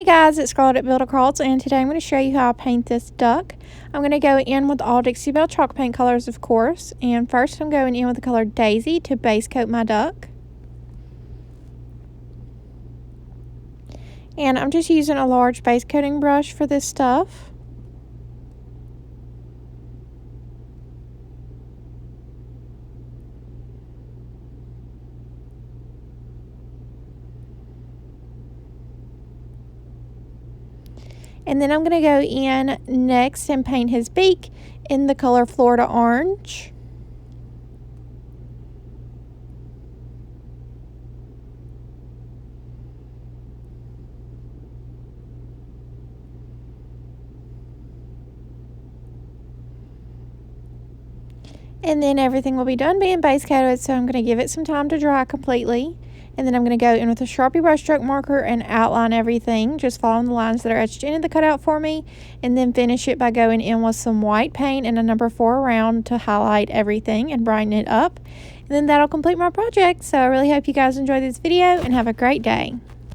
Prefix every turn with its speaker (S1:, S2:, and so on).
S1: Hey guys, it's Scarlett at Build a Crawls, and today I'm going to show you how I paint this duck. I'm going to go in with all Dixie Belle chalk paint colors, of course, and first I'm going in with the color Daisy to base coat my duck. And I'm just using a large base coating brush for this stuff. And then I'm going to go in next and paint his beak in the color Florida Orange. And then everything will be done being base coated, so I'm going to give it some time to dry completely. And then I'm going to go in with a Sharpie brush stroke marker and outline everything, just following the lines that are etched into the cutout for me. And then finish it by going in with some white paint and a number 4 round to highlight everything and brighten it up. And then that'll complete my project. So I really hope you guys enjoyed this video and have a great day.